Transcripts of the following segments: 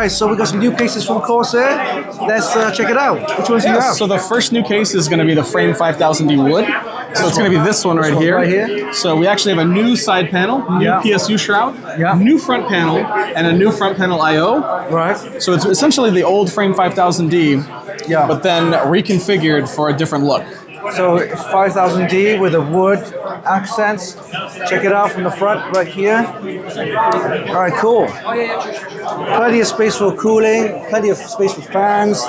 right, so we got some new cases from Corsair. Let's check it out. Which ones do you have? So the first new case is going to be the Frame 5000D wood. So it's going to be this one right here. Right here. So we actually have a new side panel, new PSU shroud, new front panel, and a new front panel I/O. Right. So it's essentially the old Frame 5000D, but then reconfigured for a different look. So 5000D with the wood accents. Check it out from the front right here. All right, cool. Plenty of space for cooling, plenty of space for fans.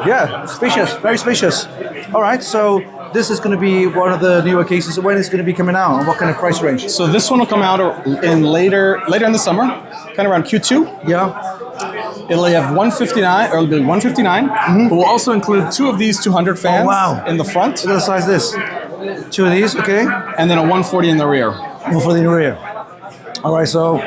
Yeah, spacious, very spacious. All right, so this is going to be one of the newer cases. When is it going to be coming out, and what kind of price range? So this one will come out in later in the summer, kind of around Q2. Yeah. It'll have 159, or it'll be 159. But we'll also include 2 of these 200 fans in the front. Look at the size of this. 2 of these, okay. And then a 140 in the rear. 140 in the rear. All right, so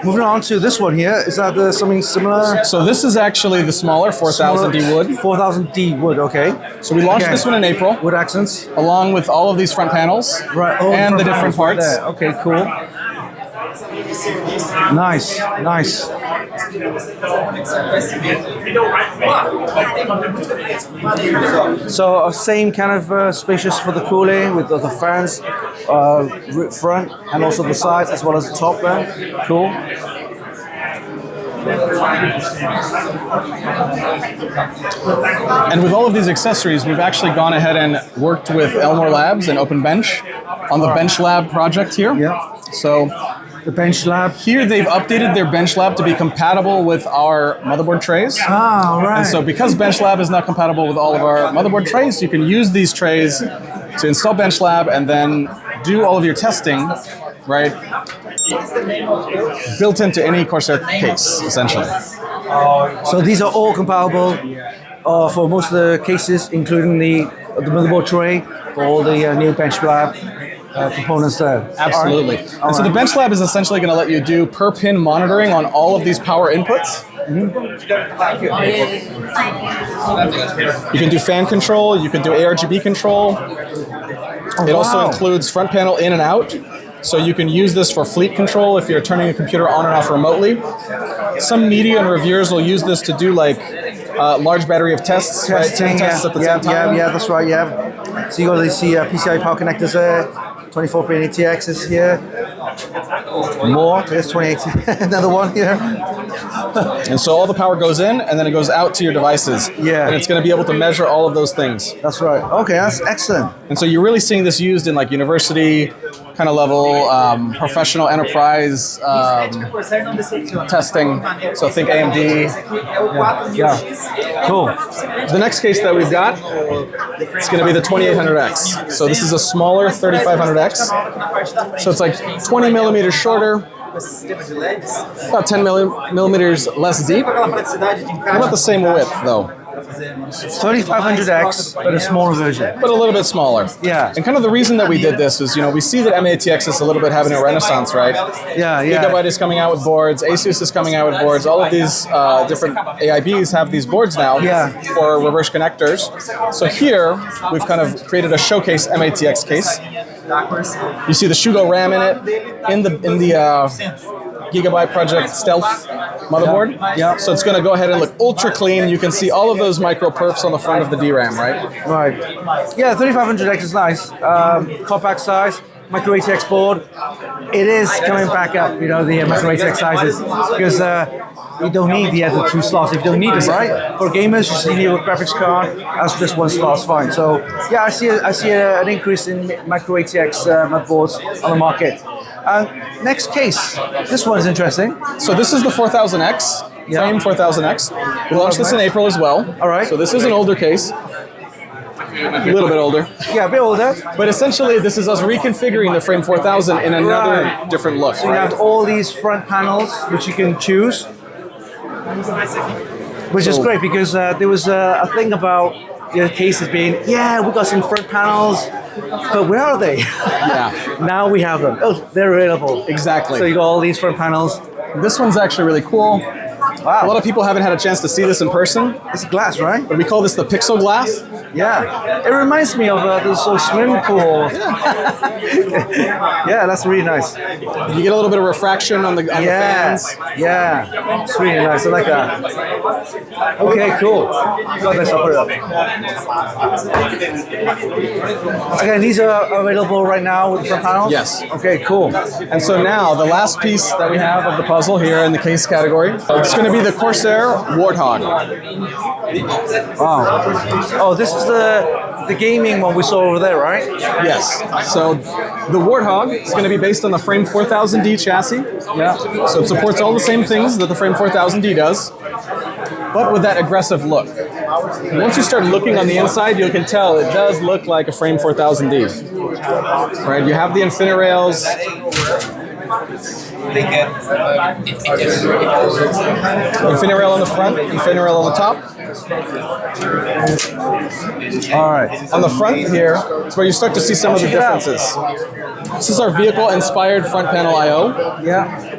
moving on to this one here. Is that something similar? So this is actually the smaller 4000D wood. 4000D wood, okay. So we launched this one in April. Wood accents. Along with all of these front panels. Right. And the different parts. Okay, cool. Nice, nice. So same kind of spacious for the cooling with the fans, front and also the sides as well as the top there. Cool. And with all of these accessories, we've actually gone ahead and worked with ElmorLabs and OpenBench on the Benchlab project here. Yeah. So the Benchlab. Here they've updated their Benchlab to be compatible with our motherboard trays. Ah, all right. And so because Benchlab is not compatible with all of our motherboard trays, you can use these trays to install Benchlab and then do all of your testing, right? Built into any Corsair case, essentially. So these are all compatible for most of the cases, including the motherboard tray for all the new Benchlab components there. Absolutely. Right. And so the Benchlab is essentially going to let you do per pin monitoring on all of these power inputs. You can do fan control, you can do ARGB control. It also includes front panel in and out. So you can use this for fleet control if you're turning a computer on and off remotely. Some media and reviewers will use this to do like large battery of tests, Testing, right? Tests at the same time. Yeah, that's right, yeah. So you got these PCI power connectors there, 24-pin ATXs here. More, there's 2080, another one here. And so all the power goes in, and then it goes out to your devices. Yeah. And it's going to be able to measure all of those things. That's right. Okay, that's excellent. And so you're really seeing this used in like university kind of level, professional enterprise testing. So think AMD. Yeah. Cool. The next case that we've got, it's going to be the 2800X. So this is a smaller 3500X. So it's like 20 millimeters shorter, about 10 millimeters less deep, about the same width though. 3500X, but a smaller version. But a little bit smaller. Yeah. And kind of the reason that we did this is, we see that mATX is a little bit having a renaissance, right? Yeah. Gigabyte is coming out with boards, Asus is coming out with boards, all of these different AIBs have these boards now for reverse connectors. So here, we've kind of created a showcase mATX case. You see the Shugo RAM in it, in the Gigabyte Project Stealth motherboard. Yeah. So it's going to go ahead and look ultra clean. You can see all of those micro perfs on the front of the DRAM, right? Right. Yeah, 3500X is nice. Compact size, micro-ATX board. It is coming back up, the micro-ATX sizes, because you don't need the other 2 slots if you don't need it, right? For gamers, you just need a graphics card. That's just 1 slot's fine. So yeah, I see an increase in micro-ATX motherboards on the market. Next case, this one is interesting. So this is the 4000X, Frame 4000X. We launched this in April as well. All right. So this is an older case, a little bit older. Yeah, a bit older. But essentially, this is us reconfiguring the Frame 4000 in another different look. So you have all these front panels, which you can choose, which is great because there was a thing about the cases being, we got some front panels, but where are they? Yeah. Now we have them. Oh, they're available. Exactly. So you got all these front panels. This one's actually really cool. Wow. A lot of people haven't had a chance to see this in person. It's glass, right? But we call this the pixel glass. Yeah, it reminds me of this swimming pool. Yeah, that's really nice. You get a little bit of refraction on the fans. Yeah, it's really nice. I like that. Okay, cool. Got this. I'll put it up. Again, these are available right now with the front panels? Yes. Okay, cool. And so now the last piece that we have of the puzzle here in the case category is going to be the Corsair Warthog. Wow. Oh, this is the gaming one we saw over there, right? Yes. So the Warthog is going to be based on the Frame 4000D chassis. Yeah. So it supports all the same things that the Frame 4000D does, but with that aggressive look. And once you start looking on the inside, you can tell it does look like a Frame 4000D. Right? You have the infinite rails. Infinite rail on the front, infinite rail on the top. All right. On the front here is where you start to see some of the differences. This is our vehicle-inspired front panel I/O. Yeah.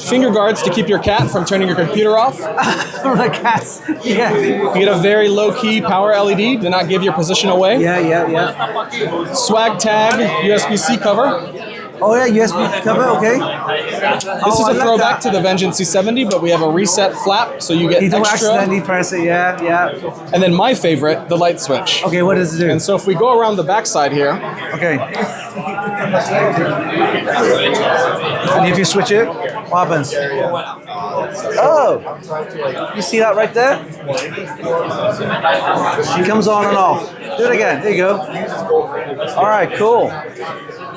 Finger guards to keep your cat from turning your computer off. The cats. Yeah. You get a very low-key power LED to not give your position away. Yeah. Swag tag USB-C cover. Oh yeah, USB cover, okay. This is a throwback to the Vengeance C70, but we have a reset flap, so you get You don't extra. accidentally press it, yeah. And then my favorite, the light switch. Okay, what does it do? And so if we go around the backside here, Okay. And if you switch it, what happens? Oh, you see that right there? She comes on and off. Do it again. There you go. All right, cool.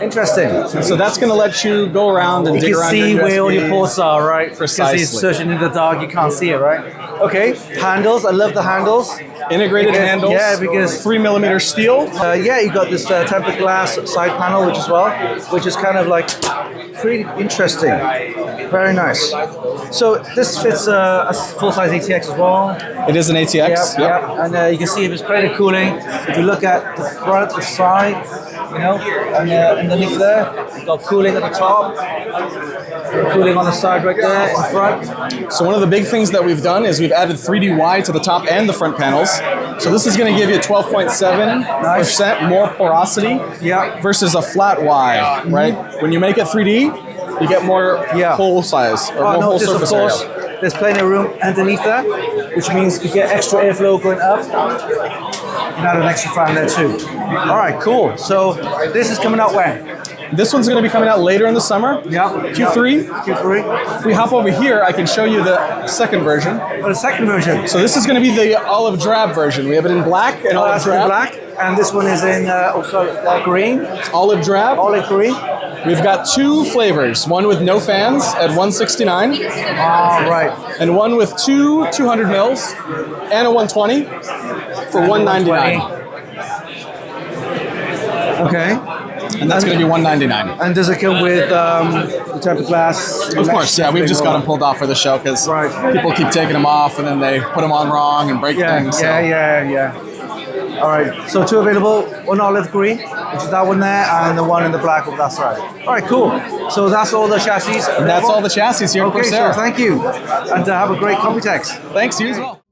Interesting. and so that's going to let you go around and You dig can around see your where all your USBs. ports are, right? Precisely. Because it's searching in the dark, you can't see it, right? Okay, handles. I love the handles. Integrated Because- handles. yeah, because- 3mm steel. Yeah, you got this tempered glass side panel, which is kind of like pretty interesting. Very nice. So this fits a full-size ATX as well. It is an ATX. Yeah. And you can see it's plenty of cooling. If you look at the front, the side, and underneath there, you've got cooling at the top, cooling on the side right there in front. So one of the big things that we've done is we've added 3D-Y to the top and the front panels. So this is going to give you 12.7% more porosity Yeah. versus a flat Y, right? When you make it 3D, you get more hole size or more hole Notice, of surface course, area. there's plenty of room underneath there, which means you get extra airflow going up. And add an extra fan there too. All right, cool. So this is coming out when? This one's going to be coming out later in the summer. Yeah. Q3. Q3. If we hop over here, I can show you the second version. Oh, the second version. So this is going to be the olive drab version. We have it in black and olive That's in drab. black, and this one is in green, Olive drab. olive green. We've got two flavors. One with no fans at 169, All right. and one with two 200 mils and a 120 for 199. Okay. And that's going to be 199. And does it come with the tempered glass? Of course, yeah. We've just got them pulled off for the show because Right. people keep taking them off and then they put them on wrong and break things. So. Yeah. All right. So two available, one olive green, which is that one there, and the one in the black on that side. All right, cool. So that's all the chassis. And that's all the chassis here at Okay, Corsair. so thank you, and have a great Computex. Thanks, you as well.